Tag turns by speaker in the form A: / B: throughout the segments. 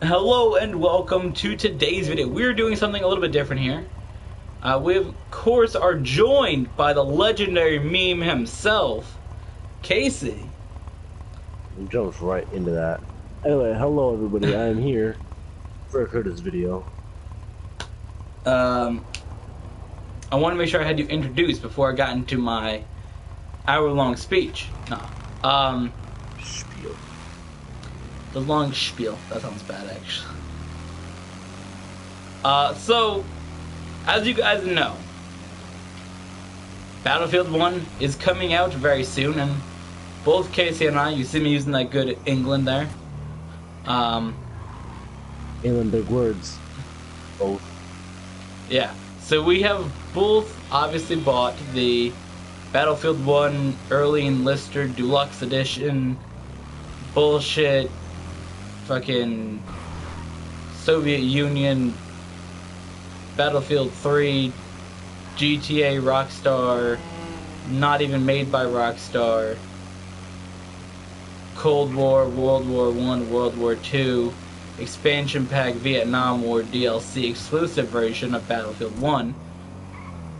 A: Hello and welcome to today's video. We're doing something a little bit different here. We of course are joined by the legendary meme himself, Casey.
B: We jumped right into that. Anyway, hello everybody, I am here for a Curtis video.
A: I want to make sure I had you introduced before I got into my hour-long speech.
B: Spiel.
A: The long spiel. That sounds bad, actually. So, as you guys know, Battlefield 1 is coming out very soon, and both Casey and I, you see me using that good England there.
B: England, big words. Both.
A: Yeah. So we have both obviously bought the Battlefield 1 Early Enlister Deluxe Edition bullshit fucking Soviet Union Battlefield 3 GTA Rockstar, not even made by Rockstar, Cold War, World War I, World War II, expansion pack Vietnam War DLC exclusive version of Battlefield 1.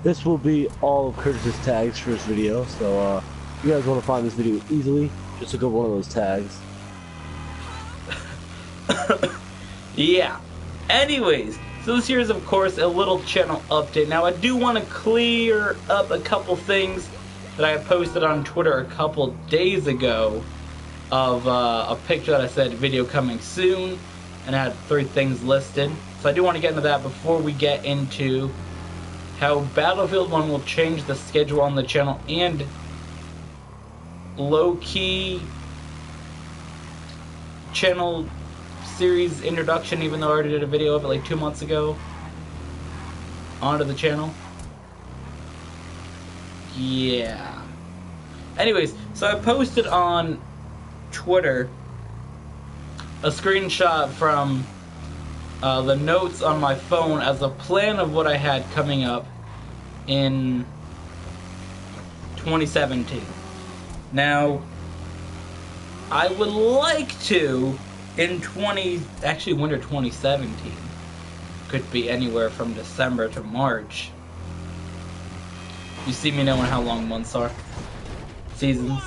B: This will be all of Curtis's tags for this video, so if you guys want to find this video easily, just look up one of those tags.
A: Yeah. Anyways, so this here is of course a little channel update. Now I do want to clear up a couple things that I posted on Twitter a couple days ago of a picture that I said video coming soon, and I had 3 things listed. So I do want to get into that before we get into how Battlefield 1 will change the schedule on the channel and low-key channel series introduction, even though I already did a video of it like 2 months ago onto the channel. Yeah. Anyways, so I posted on Twitter a screenshot from the notes on my phone as a plan of what I had coming up in 2017. Now, I would like to in winter 2017, could be anywhere from December to March. You see me knowing how long months are, seasons.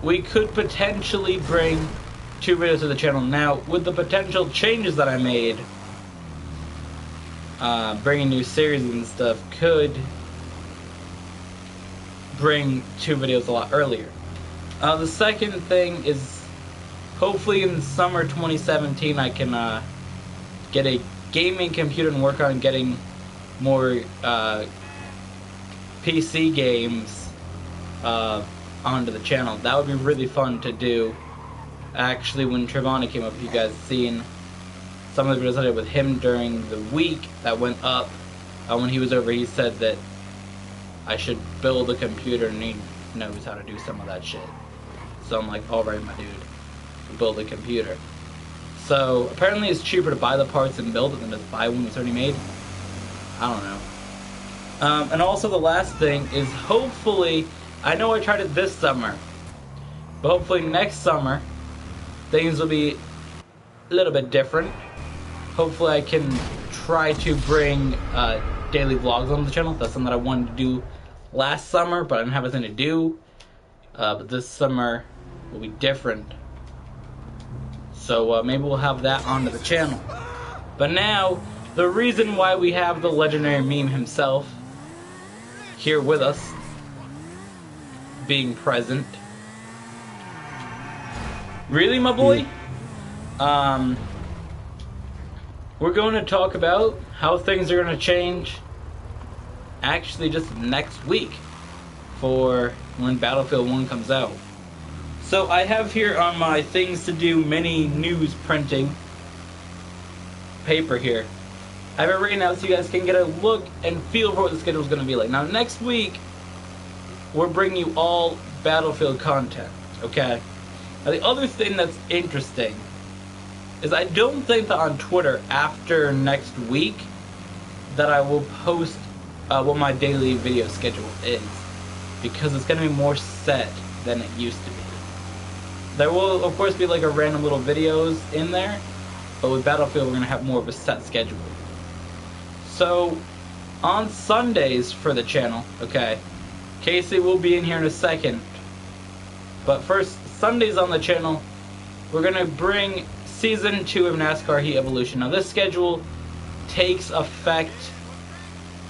A: We could potentially bring 2 videos to the channel. Now, with the potential changes that I made, bringing new series and stuff could bring 2 videos a lot earlier. The second thing is, hopefully in summer 2017 I can get a gaming computer and work on getting more PC games onto the channel. That would be really fun to do. Actually, when Trevon came up, you guys seen some of the videos I did with him during the week that went up. When he was over, he said that I should build a computer, and he knows how to do some of that shit. So I'm like, alright my dude, build a computer. So apparently it's cheaper to buy the parts and build it than just buy one that's already made. I don't know. And also the last thing is, hopefully, I know I tried it this summer, but hopefully next summer things will be a little bit different. Hopefully I can try to bring daily vlogs on the channel. That's something that I wanted to do last summer, but I didn't have anything to do. But this summer will be different. So maybe we'll have that onto the channel. But now, the reason why we have the legendary meme himself here with us, being present. Really, my boy? We're going to talk about how things are going to change actually just next week for when Battlefield 1 comes out. So I have here on my things to do mini news printing paper here, I have it written out so you guys can get a look and feel for what the schedule is going to be like. Now next week we're bringing you all Battlefield content, okay? Now the other thing that's interesting is I don't think that on Twitter after next week that I will post what my daily video schedule is, because it's going to be more set than it used to be. There will, of course, be like a random little videos in there, but with Battlefield, we're going to have more of a set schedule. So, on Sundays for the channel, okay, Casey will be in here in a second, but first, Sundays on the channel, we're going to bring Season 2 of NASCAR Heat Evolution. Now, this schedule takes effect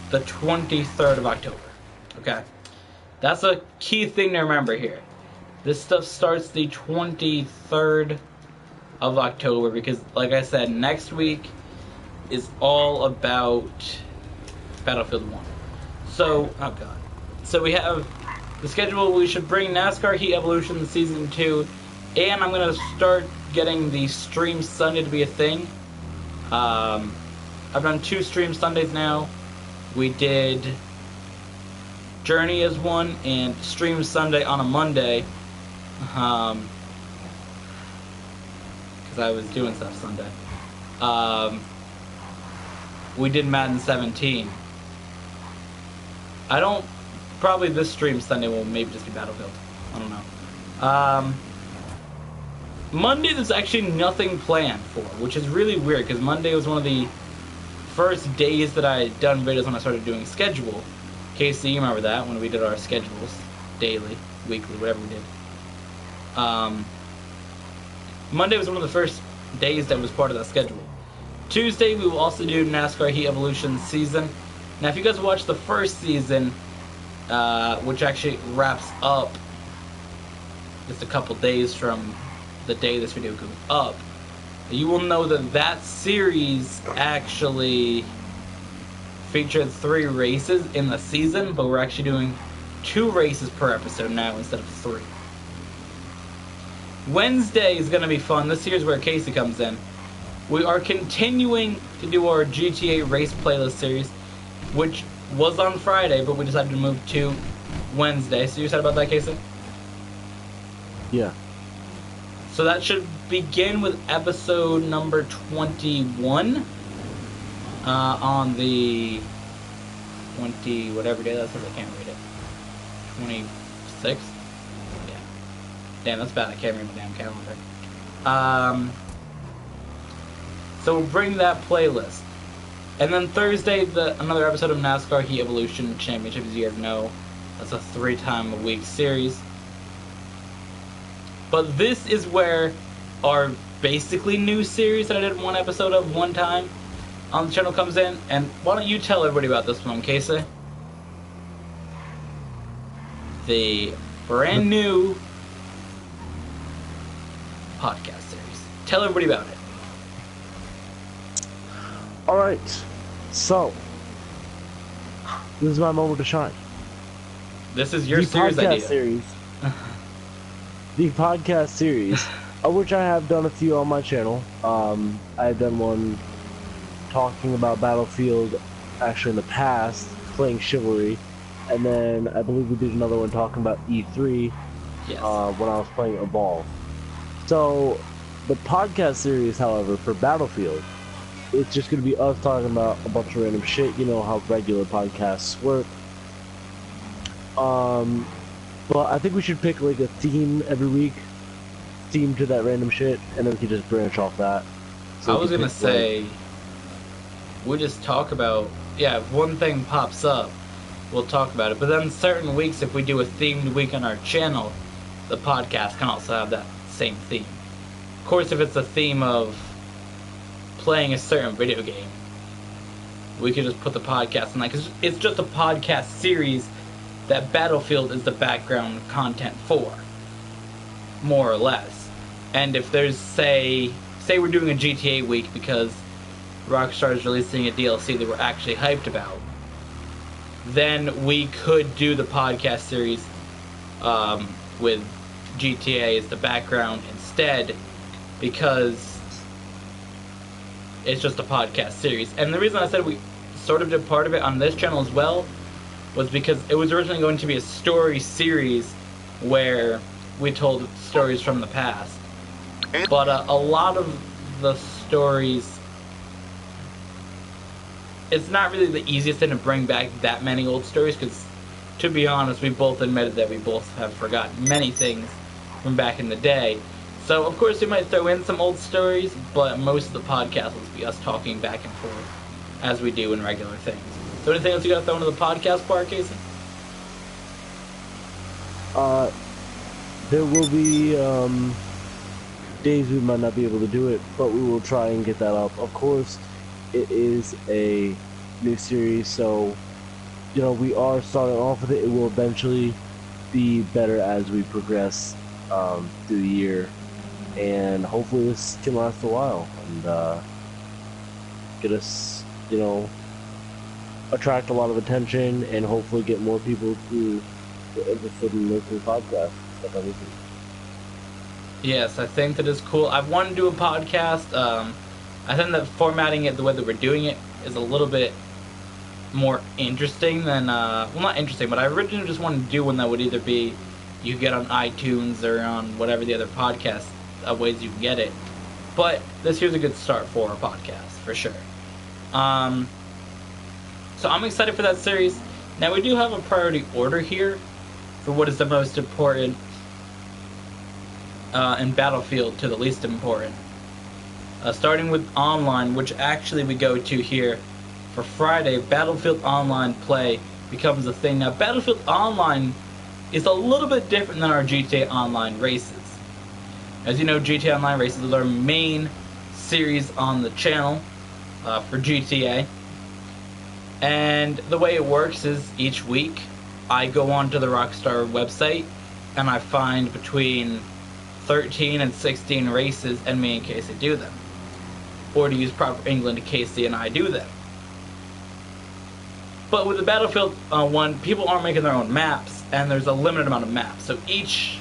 A: the 23rd of October, okay? That's a key thing to remember here. This stuff starts the 23rd of October because, like I said, next week is all about Battlefield 1. So, oh god. So we have the schedule. We should bring NASCAR Heat Evolution Season 2, and I'm going to start getting the Stream Sunday to be a thing. I've done 2 Stream Sundays now. We did Journey as one and Stream Sunday on a Monday. Because I was doing stuff Sunday. We did Madden 17. Probably this Stream Sunday will maybe just be Battlefield. I don't know. Monday there's actually nothing planned for, which is really weird because Monday was one of the first days that I had done videos when I started doing schedule. Casey, you remember that when we did our schedules, daily, weekly, whatever we did. Monday was one of the first days that was part of that schedule. Tuesday we will also do NASCAR Heat Evolution season. Now if you guys watched the first season, which actually wraps up just a couple days from the day this video goes up, you will know that that series actually featured 3 races in the season, but we're actually doing 2 races per episode now instead of 3. Wednesday is going to be fun. This here's where Casey comes in. We are continuing to do our GTA race playlist series, which was on Friday, but we decided to move to Wednesday. So you said about that, Casey?
B: Yeah.
A: So that should begin with episode number 21 on the 20 whatever day that says. I can't read it. 26th? Yeah. Damn, that's bad. I can't read my damn calendar. So we'll bring that playlist. And then Thursday, another episode of NASCAR Heat Evolution Championship, as you guys know. That's a 3-time-a-week series. But this is where our basically new series that I did 1 episode of one time on the channel comes in. And why don't you tell everybody about this one, Casey? The brand new podcast series. Tell everybody about it.
B: Alright, so this is my moment to shine.
A: This is your series idea.
B: The podcast series, of which I have done a few on my channel. I have done one talking about Battlefield, actually in the past, playing Chivalry, and then I believe we did another one talking about E3,
A: yes,
B: when I was playing Evolve. So, the podcast series, however, for Battlefield, it's just going to be us talking about a bunch of random shit, you know how regular podcasts work. But I think we should pick like a theme every week, theme to that random shit, and then we can just branch off that. So
A: I was gonna say, we just talk about, yeah, if one thing pops up, we'll talk about it. But then certain weeks, if we do a themed week on our channel, the podcast can also have that same theme. Of course, if it's a theme of playing a certain video game, we could just put the podcast in that, because it's just a podcast series that Battlefield is the background content for, more or less. And if there's, say we're doing a GTA week because Rockstar is releasing a DLC that we're actually hyped about, then we could do the podcast series with GTA as the background instead, because it's just a podcast series. And the reason I said we sort of did part of it on this channel as well was because it was originally going to be a story series where we told stories from the past. But a lot of the stories, it's not really the easiest thing to bring back that many old stories, because to be honest, we both admitted that we both have forgotten many things from back in the day. So, of course, we might throw in some old stories, but most of the podcast will be us talking back and forth as we do in regular things. So, anything else you got to throw into the podcast part, Casey?
B: There will be days we might not be able to do it, but we will try and get that up. Of course, it is a new series, so we are starting off with it. It will eventually be better as we progress through the year, and hopefully this can last a while and get us, attract a lot of attention and hopefully get more people to get interested in listening to podcasts.
A: Yes, I think that is cool. I've wanted to do a podcast. I think that formatting it the way that we're doing it is a little bit more interesting than, well, not interesting, but I originally just wanted to do one that would either be you get on iTunes or on whatever the other podcast ways you can get it. But this here's a good start for a podcast, for sure. So I'm excited for that series. Now, we do have a priority order here for what is the most important in Battlefield to the least important. Starting with online, which actually we go to here for Friday, Battlefield Online play becomes a thing. Now, Battlefield Online is a little bit different than our GTA Online races. As you know, GTA Online races is our main series on the channel for GTA. And the way it works is each week I go onto the Rockstar website and I find between 13 and 16 races, and me and Casey do them. Or to use proper England, Casey and I do them. But with the Battlefield one, people aren't making their own maps, and there's a limited amount of maps. So each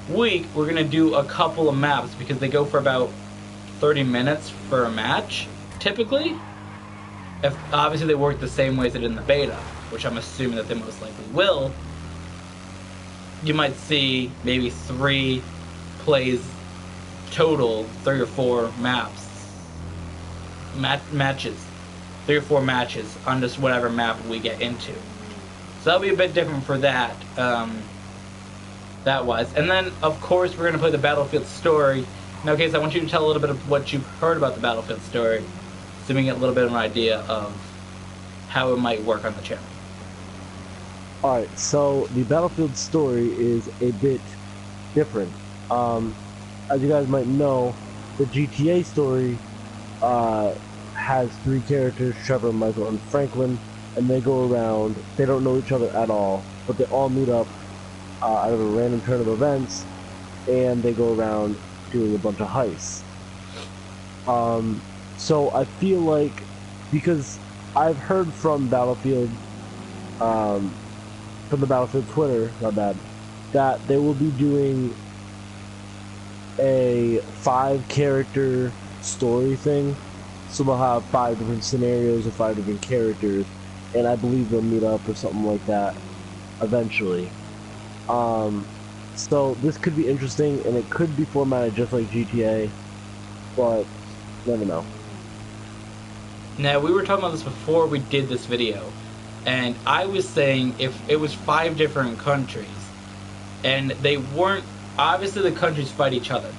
A: week, we're going to do a couple of maps, because they go for about 30 minutes for a match, typically. If obviously they work the same way as they did in the beta, which I'm assuming that they most likely will. You might see maybe 3 plays total, 3 or 4 maps. Matches. 3 or 4 matches on just whatever map we get into. So that'll be a bit different for that, that wise. And then, of course, we're going to play the Battlefield story. Now, Case, I want you to tell a little bit of what you've heard about the Battlefield story, so we can get a little bit of an idea of how it might work on the channel.
B: Alright, so the Battlefield story is a bit different. As you guys might know, the GTA story has 3 characters, Trevor, Michael, and Franklin, and they go around. They don't know each other at all, but they all meet up out of a random turn of events, and they go around doing a bunch of heists. So I feel like, because I've heard from Battlefield, from the Battlefield Twitter, not bad, that they will be doing a 5-character story thing. So they'll have 5 different scenarios of 5 different characters, and I believe they'll meet up or something like that eventually. So this could be interesting, and it could be formatted just like GTA, but never know.
A: Now, we were talking about this before we did this video, and I was saying if it was 5 different countries, and they weren't, obviously the countries fight each other,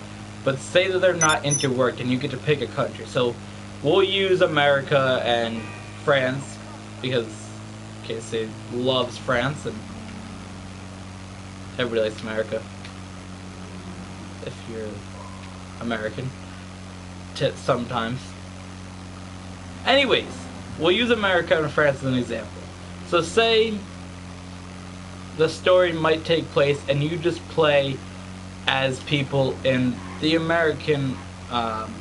A: but say that they're not interworked and you get to pick a country. So we'll use America and France, because Casey loves France, and everybody likes America, if you're American, sometimes. Anyways, we'll use America and France as an example. So say the story might take place and you just play as people in the American army,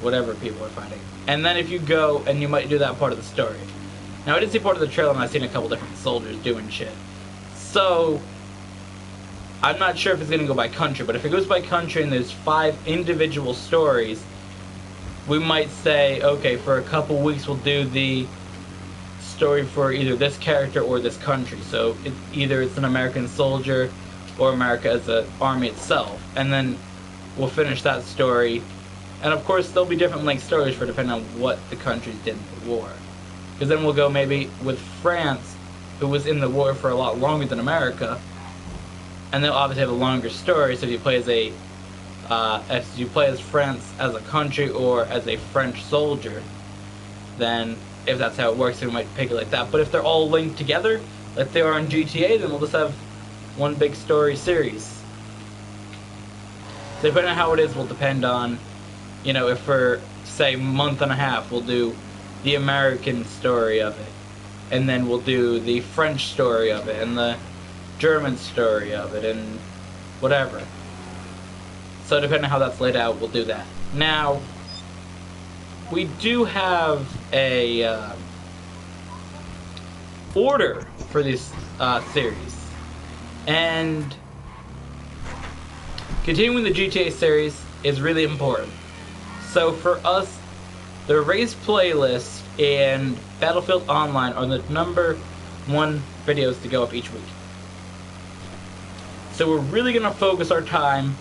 A: whatever people are fighting. And then if you go, and you might do that part of the story. Now, I did see part of the trailer, and I've seen a couple different soldiers doing shit. So I'm not sure if it's going to go by country, but if it goes by country and there's 5 individual stories, we might say, okay, for a couple weeks we'll do the story for either this character or this country. So either it's an American soldier or America as an army itself. And then we'll finish that story. And of course, there'll be different length stories for depending on what the countries did in the war. Because then we'll go maybe with France, who was in the war for a lot longer than America. and they'll obviously have a longer story. So if you play as France as a country or as a French soldier, then if that's how it works, we might pick it like that. But if they're all linked together, like they are in GTA, then we'll just have one big story series. So depending on how it is will depend on, you know, if for, say, month and a half, we'll do the American story of it. And then we'll do the French story of it, and the German story of it, and whatever. So depending on how that's laid out, we'll do that. Now, we do have a order for this series. And continuing the GTA series is really important. So for us, the race playlist and Battlefield Online are the #1 videos to go up each week. So we're really going to focus our time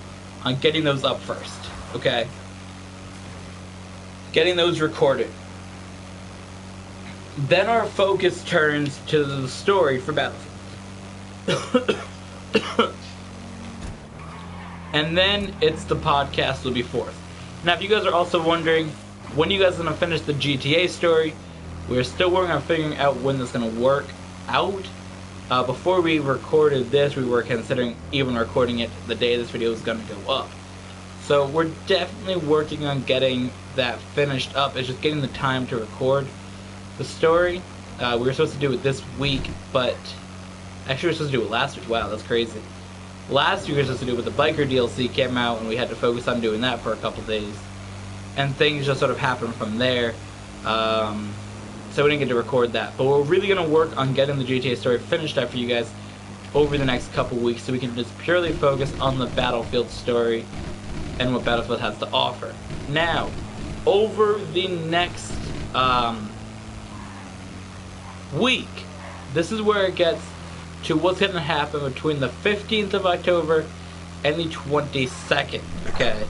A: on getting those up first, okay? Getting those recorded. Then our focus turns to the story for Battlefield. And then it's the podcast will be fourth. Now, if you guys are also wondering when you guys are going to finish the GTA story, we're still working on figuring out when that's going to work out. Before we recorded this, we were considering even recording it the day this video is going to go up. So we're definitely working on getting that finished up. It's just getting the time to record the story. We were supposed to do it this week, but actually we were supposed to do it last week. Wow, that's crazy. Last week we were supposed to do it, but the Biker DLC came out and we had to focus on doing that for a couple days. And things just sort of happened from there. So we didn't get to record that. But we're really going to work on getting the GTA story finished up for you guys over the next couple weeks so we can just purely focus on the Battlefield story and what Battlefield has to offer. Now, over the next week, this is where it gets to what's going to happen between the 15th of October and the 22nd, okay?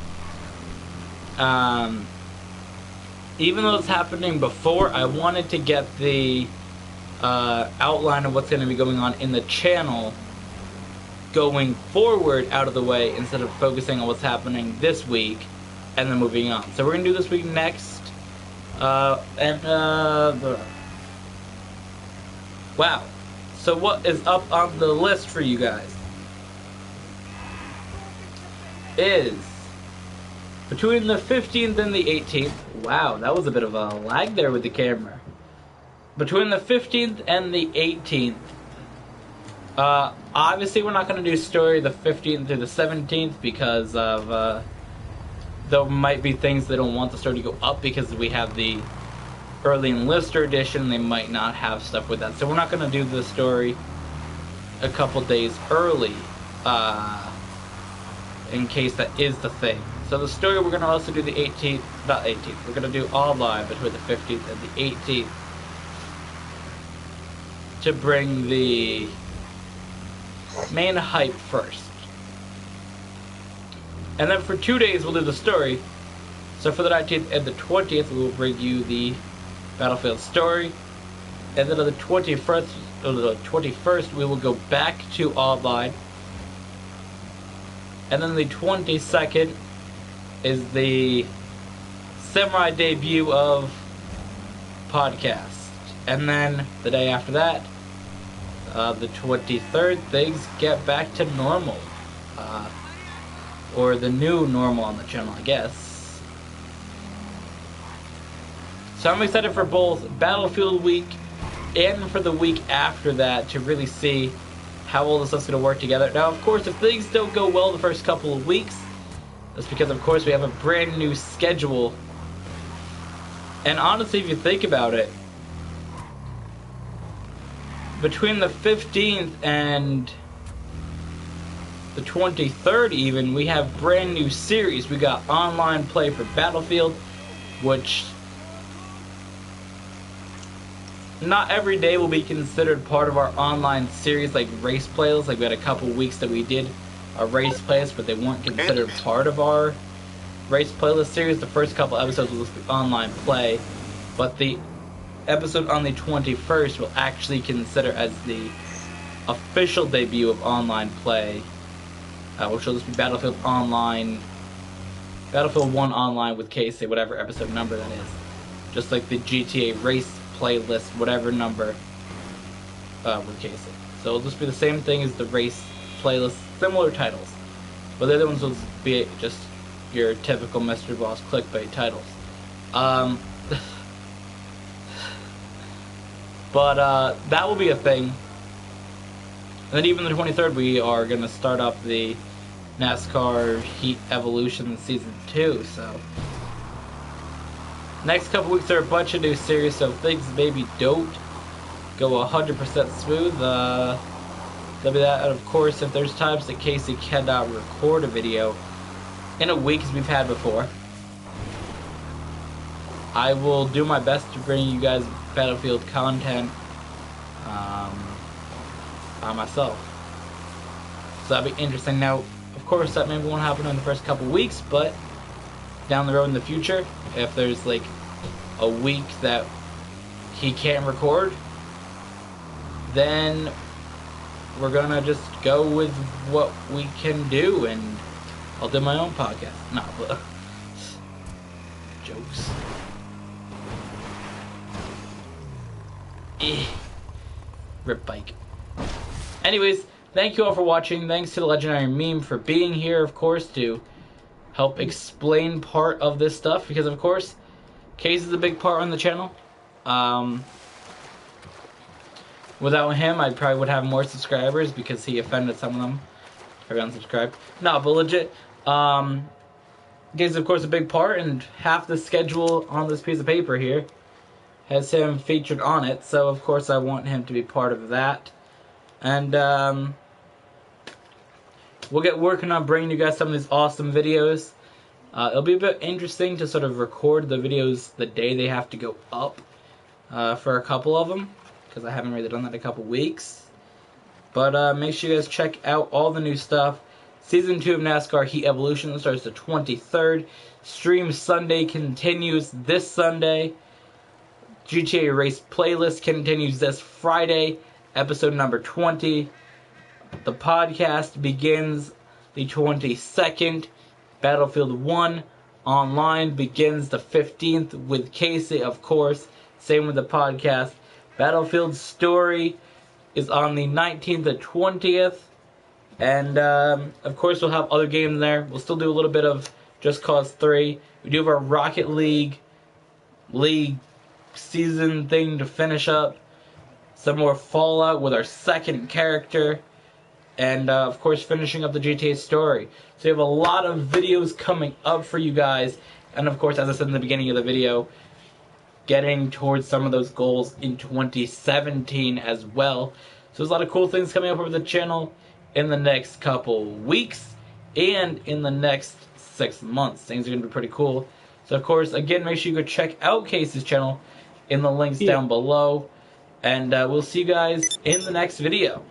A: Even though it's happening before, I wanted to get the outline of what's going to be going on in the channel going forward out of the way instead of focusing on what's happening this week and then moving on. So we're going to do this week next. Wow. So what is up on the list for you guys is between the 15th and the 18th. Wow, that was a bit of a lag there with the camera. Between the 15th and the 18th, obviously we're not going to do story the 15th through the 17th because of there might be things they don't want the story to go up because we have the early enlister edition. They might not have stuff with that, so we're not going to do the story a couple days early in case that is the thing. So the story we're going to also do the 18th, not 18th, we're going to do all live between the 15th and the 18th to bring the main hype first. And then for 2 days we'll do the story. So for the 19th and the 20th we will bring you the Battlefield story. And then on the 21st we will go back to online. And then the 22nd is the Samurai debut of podcast. And then the day after that, the 23rd, things get back to normal. Or the new normal on the channel, I guess. So I'm excited for both Battlefield week and for the week after that to really see how all this stuff's going to work together. Now, of course, if things don't go well the first couple of weeks, that's because, of course, we have a brand new schedule. And honestly, if you think about it, between the 15th and the 23rd even, we have brand new series. We got online play for Battlefield, which not every day will be considered part of our online series like race plays. Like we had a couple weeks that we did a race plays, but they weren't considered part of our race playlist series. The first couple episodes was the online play, but the episode on the 21st will actually consider as the official debut of online play which will just be Battlefield Online, Battlefield 1 Online with Casey, whatever episode number that is. Just like the GTA race playlist, whatever number, with Casey. So it'll just be the same thing as the race playlist, similar titles. But the other ones will be just your typical Mr. Boss clickbait titles. But that will be a thing. And then even the 23rd, we are going to start up the NASCAR Heat Evolution Season 2, so next couple weeks are a bunch of new series, so if things maybe don't go 100% smooth, there'll be that. And of course, if there's times that Casey cannot record a video in a week as we've had before, I will do my best to bring you guys Battlefield content by myself. So that'll be interesting. Now, of course, that maybe won't happen in the first couple weeks, but down the road in the future, if there's like a week that he can't record, then we're gonna just go with what we can do, and I'll do my own podcast. No, but jokes. Rip bike. Anyways, thank you all for watching. Thanks to the legendary meme for being here, of course, to help explain part of this stuff, because of course Case is a big part on the channel. Without him, I probably would have more subscribers because he offended some of them. Everyone unsubscribed. No, but legit, Case is of course a big part, and half the schedule on this piece of paper here has him featured on it, so of course I want him to be part of that. And we'll get working on bringing you guys some of these awesome videos. It'll be a bit interesting to sort of record the videos the day they have to go up, for a couple of them, because I haven't really done that in a couple weeks. But make sure you guys check out all the new stuff. Season 2 of NASCAR Heat Evolution starts the 23rd. Stream Sunday continues this Sunday. GTA Race Playlist continues this Friday, episode number 20. The podcast begins the 22nd. Battlefield 1 Online begins the 15th with Casey, of course. Same with the podcast. Battlefield Story is on the 19th and 20th. And, of course, we'll have other games there. We'll still do a little bit of Just Cause 3. We do have our Rocket League season thing to finish up. Some more Fallout with our second character. And, of course, finishing up the GTA story. So we have a lot of videos coming up for you guys. And, of course, as I said in the beginning of the video, getting towards some of those goals in 2017 as well. So there's a lot of cool things coming up over the channel in the next couple weeks and in the next 6 months. Things are going to be pretty cool. So, of course, again, make sure you go check out Casey's channel in the links down below. And we'll see you guys in the next video.